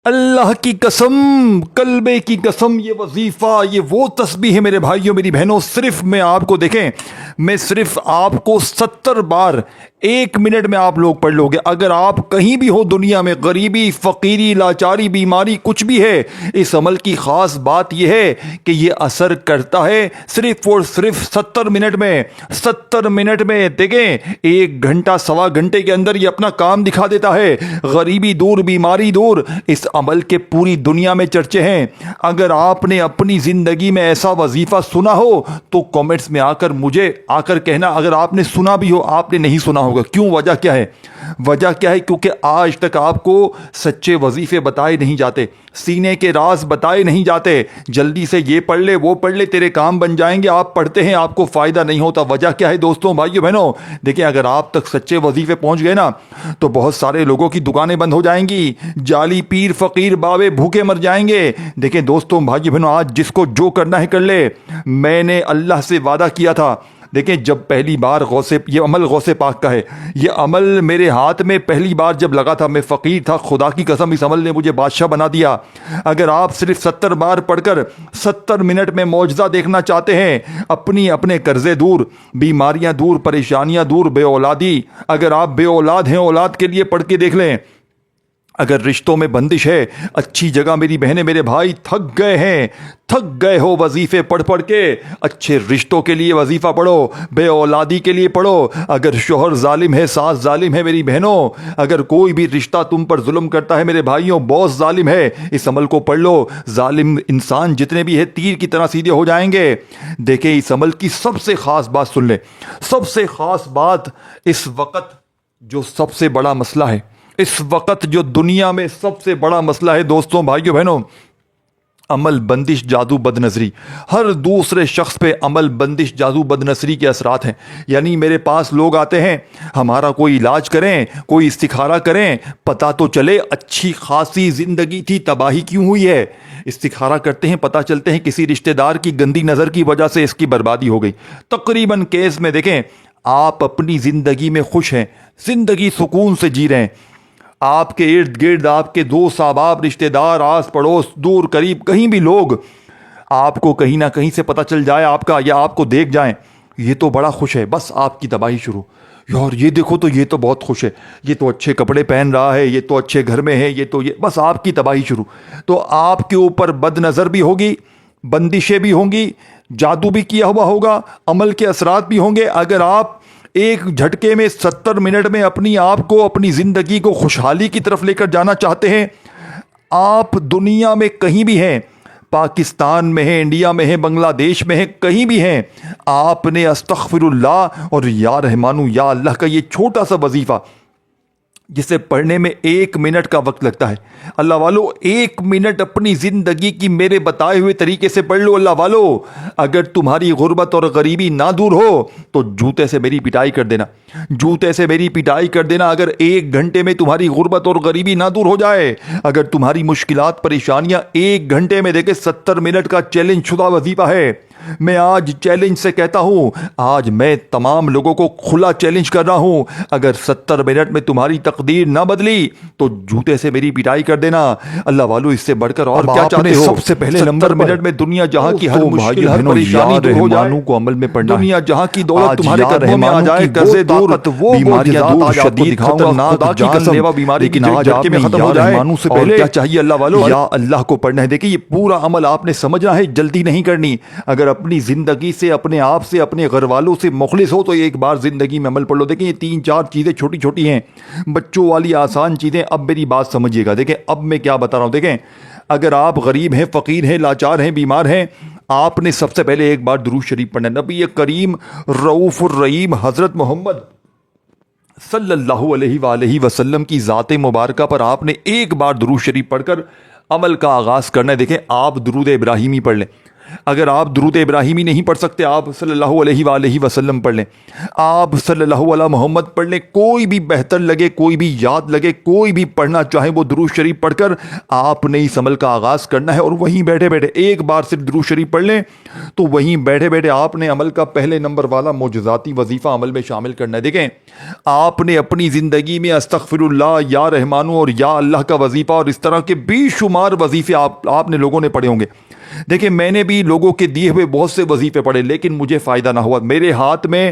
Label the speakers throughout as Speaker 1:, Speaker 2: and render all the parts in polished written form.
Speaker 1: اللہ کی قسم، کلبے کی قسم، یہ وظیفہ، یہ وہ تسبیح ہے میرے بھائیوں میری بہنوں. صرف میں آپ کو دیکھیں، میں صرف آپ کو 70 بار 1 منٹ میں آپ لوگ پڑھ لو گے. اگر آپ کہیں بھی ہو دنیا میں، غریبی، فقیری، لاچاری، بیماری کچھ بھی ہے، اس عمل کی خاص بات یہ ہے کہ یہ اثر کرتا ہے صرف اور صرف 70 منٹ میں. 70 منٹ میں دیکھیں، 1 گھنٹہ سوا گھنٹے کے اندر یہ اپنا کام دکھا دیتا ہے. غریبی دور، بیماری دور. اس عمل کے پوری دنیا میں چرچے ہیں. اگر آپ نے اپنی زندگی میں ایسا وظیفہ سنا ہو تو کامنٹس میں مجھے آ کر کہنا. اگر آپ نے سنا بھی ہو، آپ نے نہیں سنا ہوگا. کیوں؟ وجہ کیا ہے؟ وجہ کیا ہے؟ کیونکہ آج تک آپ کو سچے وظیفے بتائے نہیں جاتے، سینے کے راز بتائے نہیں جاتے. جلدی سے یہ پڑھ لے، وہ پڑھ لے، تیرے کام بن جائیں گے. آپ پڑھتے ہیں، آپ کو فائدہ نہیں ہوتا. وجہ کیا ہے دوستوں، بھائیو بہنوں؟ دیکھیں، اگر آپ تک سچے وظیفے پہنچ گئے نا تو بہت سارے لوگوں کی دکانیں بند ہو جائیں گی. جعلی پیر، فقیر، بابے بھوکے مر جائیں گے. دیکھیں دوستوں، بھائیو بہنوں، آج جس کو جو کرنا ہے کر لے. میں نے اللہ سے وعدہ کیا تھا. دیکھیں، جب پہلی بار یہ عمل غوث پاک کا ہے. یہ عمل میرے ہاتھ میں پہلی بار جب لگا تھا، میں فقیر تھا. خدا کی قسم، اس عمل نے مجھے بادشاہ بنا دیا. اگر آپ صرف 70 بار پڑھ کر 70 منٹ میں معجزہ دیکھنا چاہتے ہیں، اپنے قرضے دور، بیماریاں دور، پریشانیاں دور، بے اولادی، اگر آپ بے اولاد ہیں، اولاد کے لیے پڑھ کے دیکھ لیں. اگر رشتوں میں بندش ہے، اچھی جگہ میری بہنیں میرے بھائی تھک گئے ہیں، تھک گئے ہو وظیفے پڑھ پڑھ کے، اچھے رشتوں کے لیے وظیفہ پڑھو، بے اولادی کے لیے پڑھو. اگر شوہر ظالم ہے، ساس ظالم ہے میری بہنوں، اگر کوئی بھی رشتہ تم پر ظلم کرتا ہے میرے بھائیوں، باس ظالم ہے، اس عمل کو پڑھ لو. ظالم انسان جتنے بھی ہیں تیر کی طرح سیدھے ہو جائیں گے. دیکھیں، اس عمل کی سب سے خاص بات سن لیں. سب سے خاص بات، اس وقت جو سب سے بڑا مسئلہ ہے، اس وقت جو دنیا میں سب سے بڑا مسئلہ ہے دوستوں، بھائیوں بہنوں، عمل بندش، جادو، بد نظری. ہر دوسرے شخص پہ عمل بندش، جادو، بد نظری کے اثرات ہیں. یعنی میرے پاس لوگ آتے ہیں، ہمارا کوئی علاج کریں، کوئی استخارہ کریں، پتہ تو چلے اچھی خاصی زندگی تھی، تباہی کیوں ہوئی ہے. استخارہ کرتے ہیں، پتہ چلتے ہیں کسی رشتہ دار کی گندی نظر کی وجہ سے اس کی بربادی ہو گئی. تقریباً کیس میں دیکھیں، آپ اپنی زندگی میں خوش ہیں، زندگی سکون سے جی رہے ہیں. آپ کے ارد گرد آپ کے دوست احباب، رشتہ دار، آس پڑوس، دور قریب، کہیں بھی لوگ آپ کو کہیں نہ کہیں سے پتہ چل جائے آپ کا، یا آپ کو دیکھ جائیں، یہ تو بڑا خوش ہے، بس آپ کی تباہی شروع. یار یہ دیکھو تو یہ تو بہت خوش ہے، یہ تو اچھے کپڑے پہن رہا ہے، یہ تو اچھے گھر میں ہے، یہ بس آپ کی تباہی شروع. تو آپ کے اوپر بد نظر بھی ہوگی، بندشیں بھی ہوں گی، جادو بھی کیا ہوا ہوگا، عمل کے اثرات بھی ہوں گے. اگر آپ ایک جھٹکے میں 70 منٹ میں اپنی آپ کو، اپنی زندگی کو خوشحالی کی طرف لے کر جانا چاہتے ہیں، آپ دنیا میں کہیں بھی ہیں، پاکستان میں ہیں، انڈیا میں ہیں، بنگلہ دیش میں ہیں، کہیں بھی ہیں، آپ نے استغفر اللہ اور یا رحمانو یا اللہ کا یہ چھوٹا سا وظیفہ، جسے پڑھنے میں 1 منٹ کا وقت لگتا ہے. اللہ والو، 1 منٹ اپنی زندگی کی میرے بتائے ہوئے طریقے سے پڑھ لو. اللہ والو، اگر تمہاری غربت اور غریبی نہ دور ہو تو جوتے سے میری پٹائی کر دینا، جوتے سے میری پٹائی کر دینا. اگر 1 گھنٹے میں تمہاری غربت اور غریبی نہ دور ہو جائے، اگر تمہاری مشکلات، پریشانیاں 1 گھنٹے میں، دیکھیں 70 منٹ کا چیلنج شدہ وظیفہ ہے. میں آج چیلنج سے کہتا ہوں، آج میں تمام لوگوں کو کھلا چیلنج کر رہا ہوں، اگر 70 منٹ میں تمہاری تقدیر نہ بدلی تو جوتے سے میری پٹائی کر دینا. اللہ والو، اس سے بڑھ کر اور کیا چاہتے ہو؟
Speaker 2: سب سے پہلے
Speaker 1: 70 منٹ میں دنیا جہاں کی ہر مشکل، ہر پریشانی دور ہو جائے،
Speaker 2: کو عمل میں پڑھنا ہے.
Speaker 1: دنیا جہاں کی دولت تمہارے قدموں میں آ جائے، قرضے دور، بیماریاں دور، شدید خطرناک جان لیوا بیماری کی جھٹکے میں ختم ہو جائے. اور کیا چاہیے اللہ والو؟ یا اللہ کو پڑھنا ہے. دیکھیں، یہ پورا عمل آپ نے سمجھنا ہے، جلدی نہیں کرنی. اگر اپنی زندگی سے، اپنے آپ سے، اپنے گھر والوں سے مخلص ہو تو ایک بار زندگی میں عمل پڑھ لو. دیکھیں، یہ 3-4 چیزیں چھوٹی چھوٹی ہیں، بچوں والی آسان چیزیں. اب میری بات سمجھیے گا. دیکھیں، اب میں کیا بتا رہا ہوں. دیکھیں، اگر آپ غریب ہیں، فقیر ہیں، لاچار ہیں، بیمار ہیں، آپ نے سب سے پہلے ایک بار درود شریف پڑھنا ہے. نبی کریم رؤوف الرحیم حضرت محمد صلی اللہ علیہ وآلہ وسلم کی ذات مبارکہ پر آپ نے ایک بار درود شریف پڑھ کر عمل کا آغاز کرنا ہے. دیکھیں، آپ درود ابراہیمی پڑھ لیں. اگر آپ درود ابراہیمی نہیں پڑھ سکتے، آپ صلی اللہ علیہ وآلہ وسلم پڑھ لیں، آپ صلی اللہ علیہ محمد پڑھ لیں، کوئی بھی بہتر لگے، کوئی بھی یاد لگے، کوئی بھی پڑھنا چاہے وہ درود شریف پڑھ کر آپ نے اس عمل کا آغاز کرنا ہے، اور وہیں بیٹھے بیٹھے ایک بار صرف درود شریف پڑھ لیں تو وہیں بیٹھے بیٹھے آپ نے عمل کا پہلے نمبر والا معجزاتی وظیفہ عمل میں شامل کرنا ہے۔ دیکھیں، آپ نے اپنی زندگی میں استغفر اللہ، یا رحمانو اور یا اللہ کا وظیفہ اور اس طرح کے بے شمار وظیفے آپ نے لوگوں نے پڑھے ہوں گے۔ دیکھیں، میں نے بھی لوگوں کے دیے ہوئے بہت سے وظیفے پڑھے، لیکن مجھے فائدہ نہ ہوا۔ میرے ہاتھ میں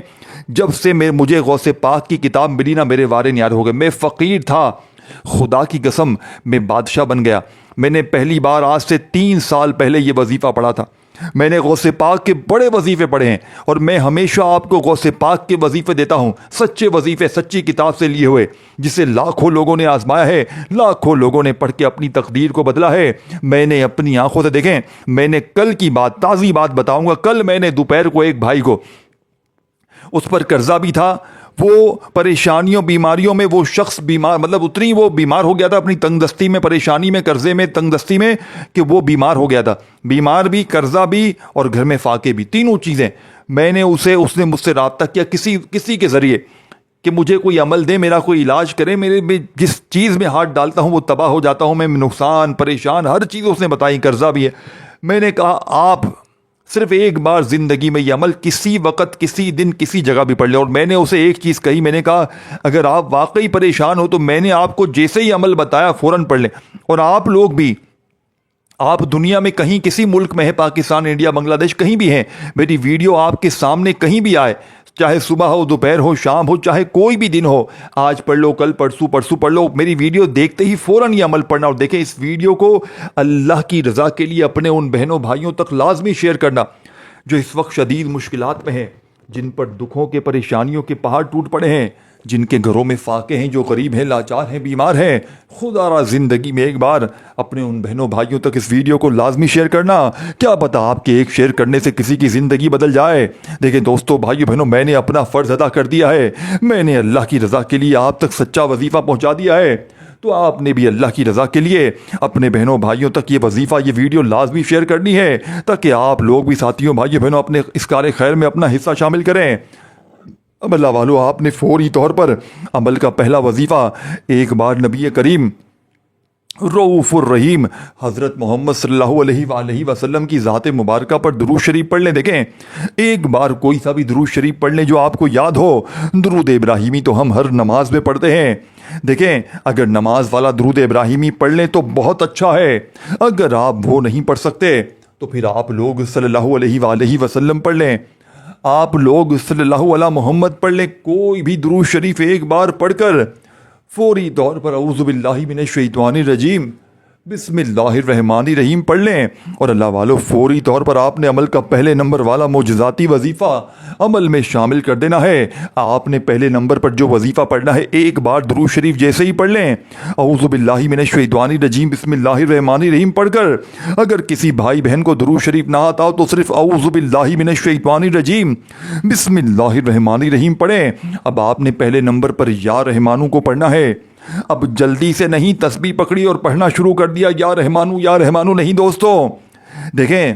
Speaker 1: جب سے مجھے غوث پاک کی کتاب ملی نا، میرے وارے نیار ہو گئے۔ میں فقیر تھا، خدا کی قسم میں بادشاہ بن گیا۔ میں نے پہلی بار آج سے 3 سال پہلے یہ وظیفہ پڑھا تھا۔ میں نے غوث پاک کے بڑے وظیفے پڑھے ہیں، اور میں ہمیشہ آپ کو غوث پاک کے وظیفے دیتا ہوں، سچے وظیفے، سچی کتاب سے لیے ہوئے، جسے لاکھوں لوگوں نے آزمایا ہے، لاکھوں لوگوں نے پڑھ کے اپنی تقدیر کو بدلا ہے۔ میں نے اپنی آنکھوں سے، دیکھیں، میں نے کل کی بات، تازی بات بتاؤں گا، کل میں نے دوپہر کو ایک بھائی کو، اس پر قرضہ بھی تھا، وہ پریشانیوں بیماریوں میں وہ شخص بیمار، مطلب اتنی وہ بیمار ہو گیا تھا اپنی تنگ دستی میں، پریشانی میں، قرضے میں، تنگ دستی میں، کہ وہ بیمار ہو گیا تھا، بیمار بھی، قرضہ بھی، اور گھر میں فاقے بھی، تینوں چیزیں۔ میں نے اس نے مجھ سے رابطہ کیا کسی کے ذریعے کہ مجھے کوئی عمل دے، میرا کوئی علاج کرے، میں جس چیز میں ہاتھ ڈالتا ہوں وہ تباہ ہو جاتا ہوں، میں نقصان، پریشان، ہر چیز اس نے بتائی، قرضہ بھی ہے۔ میں نے کہا آپ صرف ایک بار زندگی میں یہ عمل کسی وقت، کسی دن، کسی جگہ بھی پڑھ لیں۔ اور میں نے اسے ایک چیز کہی، میں نے کہا اگر آپ واقعی پریشان ہو تو میں نے آپ کو جیسے ہی عمل بتایا فوراً پڑھ لیں۔ اور آپ لوگ بھی، آپ دنیا میں کہیں کسی ملک میں ہیں، پاکستان، انڈیا، بنگلہ دیش، کہیں بھی ہیں، میری ویڈیو آپ کے سامنے کہیں بھی آئے، چاہے صبح ہو، دوپہر ہو، شام ہو، چاہے کوئی بھی دن ہو، آج پڑھ لو، کل پرسوں پڑھ لو، میری ویڈیو دیکھتے ہی فوراً یہ عمل پڑھنا۔ اور دیکھیں، اس ویڈیو کو اللہ کی رضا کے لیے اپنے ان بہنوں بھائیوں تک لازمی شیئر کرنا جو اس وقت شدید مشکلات میں ہیں، جن پر دکھوں کے، پریشانیوں کے پہاڑ ٹوٹ پڑے ہیں، جن کے گھروں میں فاقے ہیں، جو غریب ہیں، لاچار ہیں، بیمار ہیں۔ خدا را زندگی میں ایک بار اپنے ان بہنوں بھائیوں تک اس ویڈیو کو لازمی شیئر کرنا، کیا پتہ آپ کے ایک شیئر کرنے سے کسی کی زندگی بدل جائے۔ دیکھیں دوستو، بھائیو، بہنوں، میں نے اپنا فرض ادا کر دیا ہے، میں نے اللہ کی رضا کے لیے آپ تک سچا وظیفہ پہنچا دیا ہے، تو آپ نے بھی اللہ کی رضا کے لیے اپنے بہنوں بھائیوں تک یہ وظیفہ، یہ ویڈیو لازمی شیئر کرنی ہے، تاکہ آپ لوگ بھی، ساتھیوں، بھائیوں، بہنوں، اپنے اس کار خیر میں اپنا حصہ شامل کریں۔ اب اللہ والو، آپ نے فوری طور پر عمل کا پہلا وظیفہ ایک بار نبی کریم رؤوف الرحیم حضرت محمد صلی اللہ علیہ وآلہ وسلم کی ذات مبارکہ پر درود شریف پڑھ لیں۔ دیکھیں، ایک بار کوئی سا بھی درود شریف پڑھ لیں جو آپ کو یاد ہو۔ درود ابراہیمی تو ہم ہر نماز میں پڑھتے ہیں، دیکھیں، اگر نماز والا درود ابراہیمی پڑھ لیں تو بہت اچھا ہے۔ اگر آپ وہ نہیں پڑھ سکتے تو پھر آپ لوگ صلی اللہ علیہ وآلہ وسلم پڑھ لیں، آپ لوگ صلی اللہ علیہ محمد پڑھ لیں۔ کوئی بھی درود شریف ایک بار پڑھ کر فوری طور پر اعوذ باللہ من الشیطان الرجیم بسم اللہ الرحمن الرحیم پڑھ لیں، اور اللہ والو، فوری طور پر آپ نے عمل کا پہلے نمبر والا معجزاتی وظیفہ عمل میں شامل کر دینا ہے۔ آپ نے پہلے نمبر پر جو وظیفہ پڑھنا ہے، ایک بار درود شریف جیسے ہی پڑھ لیں، اعوذ باللہ من الشیطان الرجیم بسم اللہ الرحمن الرحیم پڑھ کر، اگر کسی بھائی بہن کو درود شریف نہ آتا ہو تو صرف اعوذ باللہ من الشیطان الرجیم بسم اللہ الرحمن الرحیم پڑھیں۔ اب آپ نے پہلے نمبر پر یا رحمانو کو پڑھنا ہے۔ اب جلدی سے نہیں تسبیح پکڑی اور پڑھنا شروع کر دیا یا رحمانو نہیں دوستو۔ دیکھیں،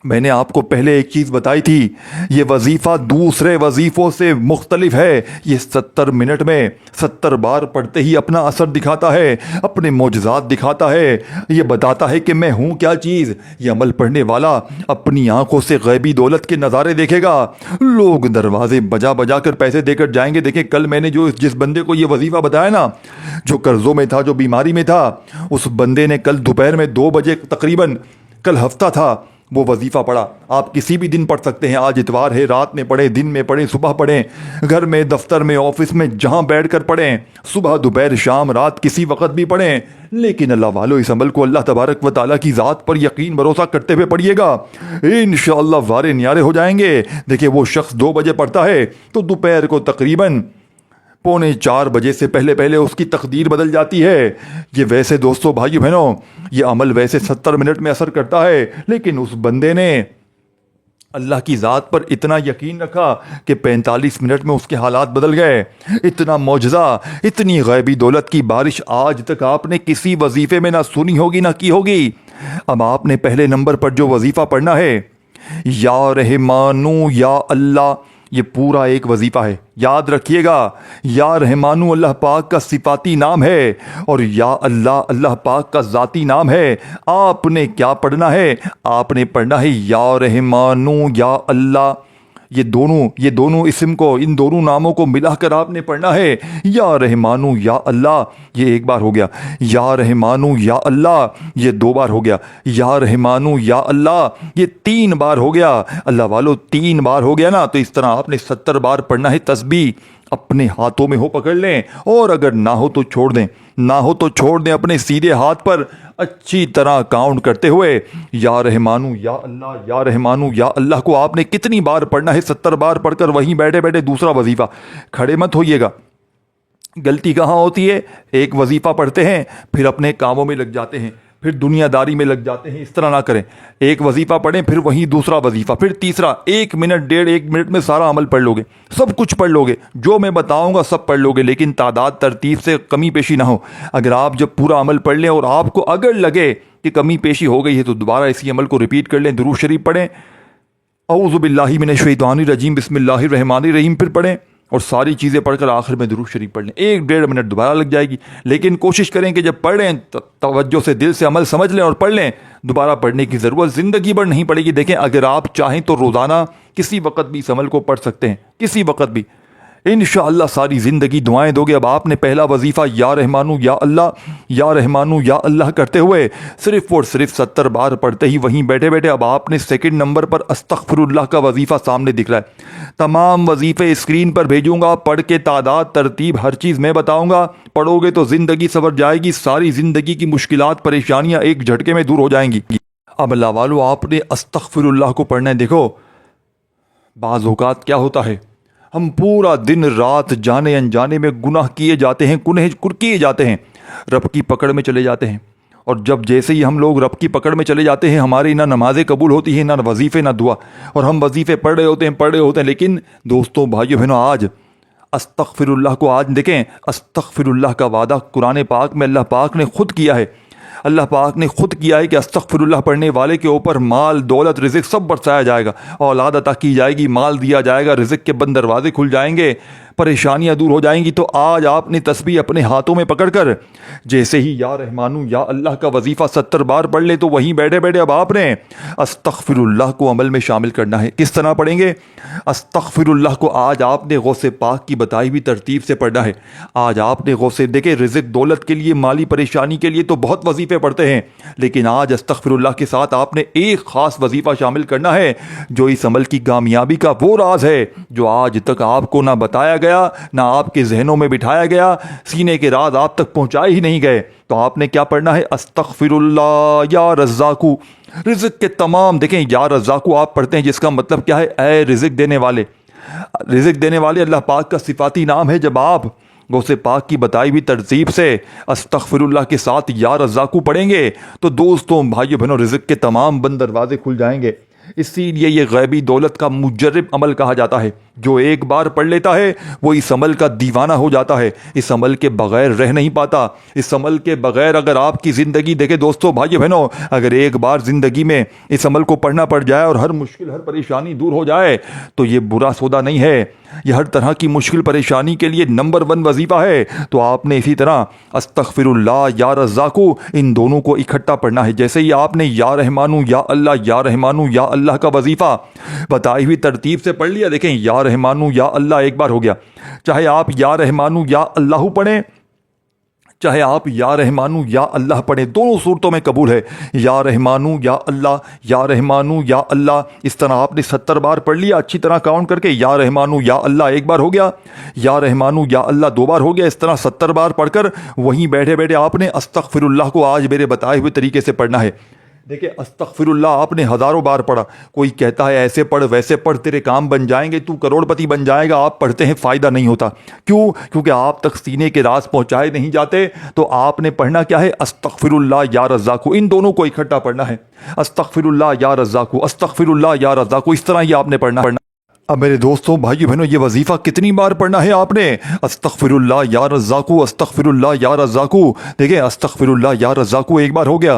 Speaker 1: میں نے آپ کو پہلے ایک چیز بتائی تھی، یہ وظیفہ دوسرے وظیفوں سے مختلف ہے۔ یہ 70 منٹ میں 70 بار پڑھتے ہی اپنا اثر دکھاتا ہے، اپنے معجزات دکھاتا ہے، یہ بتاتا ہے کہ میں ہوں کیا چیز۔ یہ عمل پڑھنے والا اپنی آنکھوں سے غیبی دولت کے نظارے دیکھے گا، لوگ دروازے بجا بجا کر پیسے دے کر جائیں گے۔ دیکھیں، کل میں نے جس بندے کو یہ وظیفہ بتایا نا، جو قرضوں میں تھا، جو بیماری میں تھا، اس بندے نے کل دوپہر میں 2 بجے تقریباً، کل ہفتہ تھا، وہ وظیفہ پڑھا۔ آپ کسی بھی دن پڑھ سکتے ہیں، آج اتوار ہے، رات میں پڑھیں، دن میں پڑھیں، صبح پڑھیں، گھر میں، دفتر میں، آفس میں، جہاں بیٹھ کر پڑھیں، صبح، دوپہر، شام، رات، کسی وقت بھی پڑھیں۔ لیکن اللہ والو، اس عمل کو اللہ تبارک و تعالیٰ کی ذات پر یقین بھروسہ کرتے ہوئے پڑھیے گا، انشاءاللہ وارے نیارے ہو جائیں گے۔ دیکھیں، وہ شخص 2 بجے پڑھتا ہے تو دوپہر کو تقریباً 3:45 بجے سے پہلے اس کی تقدیر بدل جاتی ہے۔ یہ ویسے دوستو، بھائیو، بہنوں، یہ عمل ویسے 70 منٹ میں اثر کرتا ہے، لیکن اس بندے نے اللہ کی ذات پر اتنا یقین رکھا کہ 45 منٹ میں اس کے حالات بدل گئے۔ اتنا معجزہ، اتنی غیبی دولت کی بارش آج تک آپ نے کسی وظیفے میں نہ سنی ہوگی، نہ کی ہوگی۔ اب آپ نے پہلے نمبر پر جو وظیفہ پڑھنا ہے یا رحمانو یا اللہ، یہ پورا ایک وظیفہ ہے، یاد رکھیے گا۔ یا رحمانو اللہ پاک کا صفاتی نام ہے اور یا اللہ اللہ پاک کا ذاتی نام ہے۔ آپ نے کیا پڑھنا ہے؟ آپ نے پڑھنا ہے یا رحمانو یا اللہ، یہ دونوں اسم کو، ان دونوں ناموں کو ملا کر آپ نے پڑھنا ہے یا رحمانو یا اللہ، یہ ایک بار ہو گیا۔ یا رحمانو یا اللہ، یہ 2 بار ہو گیا۔ یا رحمانو یا اللہ، یہ 3 بار ہو گیا۔ اللہ والو 3 بار ہو گیا نا، تو اس طرح آپ نے 70 بار پڑھنا ہے تسبیح۔ اپنے ہاتھوں میں ہو پکڑ لیں، اور اگر نہ ہو تو چھوڑ دیں، نہ ہو تو چھوڑ دیں، اپنے سیدھے ہاتھ پر اچھی طرح کاؤنٹ کرتے ہوئے یا رحمانو یا اللہ، یا رحمانو یا اللہ کو آپ نے کتنی بار پڑھنا ہے؟ 70 بار پڑھ کر وہیں بیٹھے بیٹھے دوسرا وظیفہ، کھڑے مت ہوئیے گا۔ غلطی کہاں ہوتی ہے؟ ایک وظیفہ پڑھتے ہیں پھر اپنے کاموں میں لگ جاتے ہیں، پھر دنیا داری میں لگ جاتے ہیں۔ اس طرح نہ کریں، ایک وظیفہ پڑھیں پھر وہیں دوسرا وظیفہ، پھر تیسرا، 1 منٹ 1.5 منٹ میں سارا عمل پڑھ لو گے، سب کچھ پڑھ لو گے، جو میں بتاؤں گا سب پڑھ لو گے، لیکن تعداد ترتیب سے کمی پیشی نہ ہو۔ اگر آپ جب پورا عمل پڑھ لیں اور آپ کو اگر لگے کہ کمی پیشی ہو گئی ہے تو دوبارہ اسی عمل کو ریپیٹ کر لیں، درود شریف پڑھیں، اعوذ باللہ من الشیطان الرجیم بسم اللہ الرحمن الرحیم پھر پڑھیں، اور ساری چیزیں پڑھ کر آخر میں درود شریف پڑھ لیں۔ 1.5 منٹ دوبارہ لگ جائے گی، لیکن کوشش کریں کہ جب پڑھ لیں توجہ سے دل سے عمل سمجھ لیں اور پڑھ لیں۔ دوبارہ پڑھنے کی ضرورت زندگی بھر نہیں پڑے گی۔ دیکھیں، اگر آپ چاہیں تو روزانہ کسی وقت بھی اس عمل کو پڑھ سکتے ہیں، کسی وقت بھی، انشاءاللہ ساری زندگی دعائیں دو گے۔ اب آپ نے پہلا وظیفہ یا رحمانو یا اللہ، یا رحمانو یا اللہ کرتے ہوئے صرف اور صرف 70 بار پڑھتے ہی وہیں بیٹھے بیٹھے اب آپ نے سیکنڈ نمبر پر استغفر اللہ کا وظیفہ سامنے دکھ رہا ہے۔ تمام وظیفے اسکرین پر بھیجوں گا، پڑھ کے تعداد ترتیب ہر چیز میں بتاؤں گا، پڑھو گے تو زندگی سنور جائے گی، ساری زندگی کی مشکلات پریشانیاں ایک جھٹکے میں دور ہو جائیں گی۔ اب اللہ والو آپ نے استغفر اللہ کو پڑھنا ہے۔ دیکھو بعض اوقات کیا ہوتا ہے، ہم پورا دن رات جانے انجانے میں گناہ کیے جاتے ہیں، کیے جاتے ہیں، رب کی پکڑ میں چلے جاتے ہیں، اور جب جیسے ہی ہم لوگ رب کی پکڑ میں چلے جاتے ہیں ہماری نہ نمازیں قبول ہوتی ہیں، نہ وظیفے، نہ دعا، اور ہم وظیفے پڑھ رہے ہوتے ہیں۔ لیکن دوستوں بھائیو بہنوں، آج استغفر اللہ کو، آج دیکھیں استغفر اللہ کا وعدہ قرآن پاک میں اللہ پاک نے خود کیا ہے۔ اللہ پاک نے خود کیا ہے کہ استغفر اللہ پڑھنے والے کے اوپر مال، دولت، رزق سب برسایا جائے گا، اولاد عطا کی جائے گی، مال دیا جائے گا، رزق کے بند دروازے کھل جائیں گے، پریشانیاں دور ہو جائیں گی۔ تو آج آپ نے تسبیح اپنے ہاتھوں میں پکڑ کر جیسے ہی یا رحمانو یا اللہ کا وظیفہ 70 بار پڑھ لے تو وہیں بیٹھے بیٹھے اب آپ نے استغفر اللہ کو عمل میں شامل کرنا ہے۔ کس طرح پڑھیں گے استغفر اللہ کو؟ آج آپ نے غوث پاک کی بتائی ہوئی ترتیب سے پڑھنا ہے۔ آج آپ نے غوث، دیکھیں رزق دولت کے لیے، مالی پریشانی کے لیے تو بہت وظیفے پڑھتے ہیں، لیکن آج استغفر اللہ کے ساتھ آپ نے ایک خاص وظیفہ شامل کرنا ہے جو اس عمل کی کامیابی کا وہ راز ہے جو آج تک آپ کو نہ بتایا گیا، نہ آپ کے ذہنوں میں بٹھایا گیا، سینے کے راز آپ تک پہنچائے ہی نہیں گئے۔ تو آپ نے کیا پڑھنا ہے؟ استغفر اللہ یا رزاقو، رزق کے تمام، دیکھیں یا رزاقو آپ پڑھتے ہیں جس کا مطلب کیا ہے؟ اے رزق دینے والے۔ رزق دینے والے اللہ پاک کا صفاتی نام ہے۔ جب آپ غوث پاک کی بتائی ہوئی ترتیب سے استغفر اللہ کے ساتھ یا رزاقو پڑھیں گے تو دوستوں بھائیو بہنوں رزق کے تمام بند دروازے کھل جائیں گے۔ اسی لیے یہ غیبی دولت کا مجرب عمل کہا جاتا ہے۔ جو ایک بار پڑھ لیتا ہے وہ اس عمل کا دیوانہ ہو جاتا ہے، اس عمل کے بغیر رہ نہیں پاتا۔ اس عمل کے بغیر اگر آپ کی زندگی، دیکھیں دوستوں بھائیو بہنوں، اگر ایک بار زندگی میں اس عمل کو پڑھنا پڑ جائے اور ہر مشکل، ہر پریشانی دور ہو جائے تو یہ برا سودا نہیں ہے، یہ ہر طرح کی مشکل پریشانی کے لیے نمبر 1 وظیفہ ہے۔ تو آپ نے اسی طرح استغفر اللہ یا رزاقو ان دونوں کو اکٹھا پڑھنا ہے۔ جیسے ہی آپ نے یا رحمانو یا اللہ، یا رحمانو یا اللہ کا وظیفہ بتائی ہوئی ترتیب سے پڑھ لیا، دیکھیں یا رحمانو یا اللہ ایک بار ہو گیا، چاہے آپ یا رحمانو یا اللہ پڑھیں، چاہے آپ یا رحمانو یا اللہ پڑھیں، دونوں صورتوں میں قبول ہے۔ یا رحمانو یا اللہ، یا رحمانو یا اللہ، اس طرح آپ نے 70 بار پڑھ لیا اچھی طرح کاؤنٹ کر کے۔ یا رحمانو یا اللہ ایک بار ہو گیا، یا رحمانو یا اللہ 2 بار ہو گیا۔ اس طرح 70 بار پڑھ کر وہیں بیٹھے بیٹھے آپ نے استغفر اللہ کو آج میرے بتائے ہوئے طریقے سے پڑھنا ہے۔ دیکھیں استغفر اللہ آپ نے ہزاروں بار پڑھا، کوئی کہتا ہے ایسے پڑھ ویسے پڑھ تیرے کام بن جائیں گے، تو کروڑ پتی بن جائے گا، آپ پڑھتے ہیں فائدہ نہیں ہوتا۔ کیوں؟ کیونکہ آپ تک سینے کے راز پہنچائے نہیں جاتے۔ تو آپ نے پڑھنا کیا ہے؟ استغفر اللہ یا رزاقو، ان دونوں کو اکٹھا پڑھنا ہے۔ استغفر اللہ یا رزاقو، استغفر اللہ یا رزاقو، اس طرح ہی آپ نے پڑھنا ہے۔ اب میرے دوستوں بھائیو بہنوں یہ وظیفہ کتنی بار پڑھنا ہے آپ نے؟ استغفر اللہ یا رزاقو، استغفر اللہ یا رزاقو، دیکھیں استغفر اللہ یا رزاقو ایک بار ہو گیا،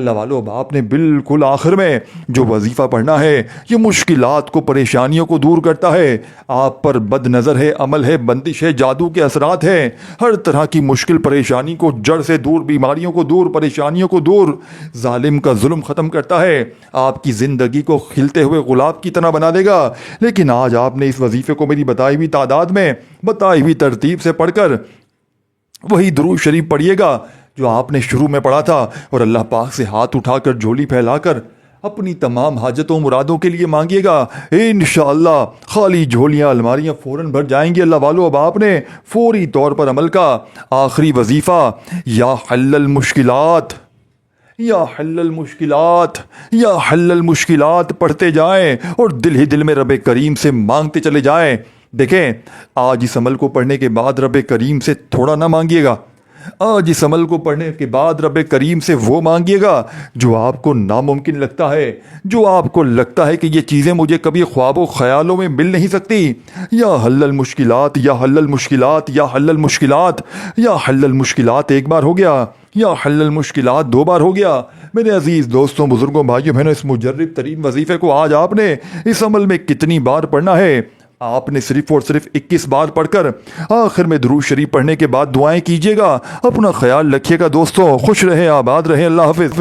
Speaker 1: اللہ والو اب آپ نے بالکل آخر میں جو وظیفہ پڑھنا ہے یہ مشکلات کو پریشانیوں کو دور کرتا ہے. آپ پر بد نظر ہے، عمل ہے، بندش ہے، جادو کے اثرات ہیں، ہر طرح کی مشکل پریشانی کو جڑ سے دور، بیماریوں کو دور، پریشانیوں کو دور، ظالم کا ظلم ختم کرتا ہے، آپ کی زندگی کو کھلتے ہوئے گلاب کی طرح بنا دے گا. لیکن آج آپ نے اس وظیفے کو میری بتائی ہوئی تعداد میں، بتائی ہوئی ترتیب سے پڑھ کر وہی درود شریف پڑھیے گا جو آپ نے شروع میں پڑھا تھا، اور اللہ پاک سے ہاتھ اٹھا کر جھولی پھیلا کر اپنی تمام حاجتوں مرادوں کے لیے مانگیے گا. انشاءاللہ خالی جھولیاں، الماریاں فوراً بھر جائیں گی. اللہ والو اب آپ نے فوری طور پر عمل کا آخری وظیفہ یا حل المشکلات، یا حل المشکلات، یا حل المشکلات پڑھتے جائیں اور دل ہی دل میں رب کریم سے مانگتے چلے جائیں. دیکھیں آج اس عمل کو پڑھنے کے بعد رب کریم سے تھوڑا نہ مانگیے گا، آج اس عمل کو پڑھنے کے بعد رب کریم سے وہ مانگیے گا جو آپ کو ناممکن لگتا ہے، جو آپ کو لگتا ہے کہ یہ چیزیں مجھے کبھی خواب و خیالوں میں مل نہیں سکتی. یا حل المشکلات، یا حل المشکلات، یا حل المشکلات، یا حل المشکلات ایک بار ہو گیا، یا حل المشکلات دو بار ہو گیا. میرے عزیز دوستوں، بزرگوں، بھائیوں بہنوں، اس مجرب ترین وظیفے کو آج آپ نے اس عمل میں کتنی بار پڑھنا ہے؟ آپ نے صرف اور صرف 21 بار پڑھ کر آخر میں درود شریف پڑھنے کے بعد دعائیں کیجیے گا. اپنا خیال رکھیے گا دوستوں، خوش رہیں، آباد رہیں، اللہ حافظ.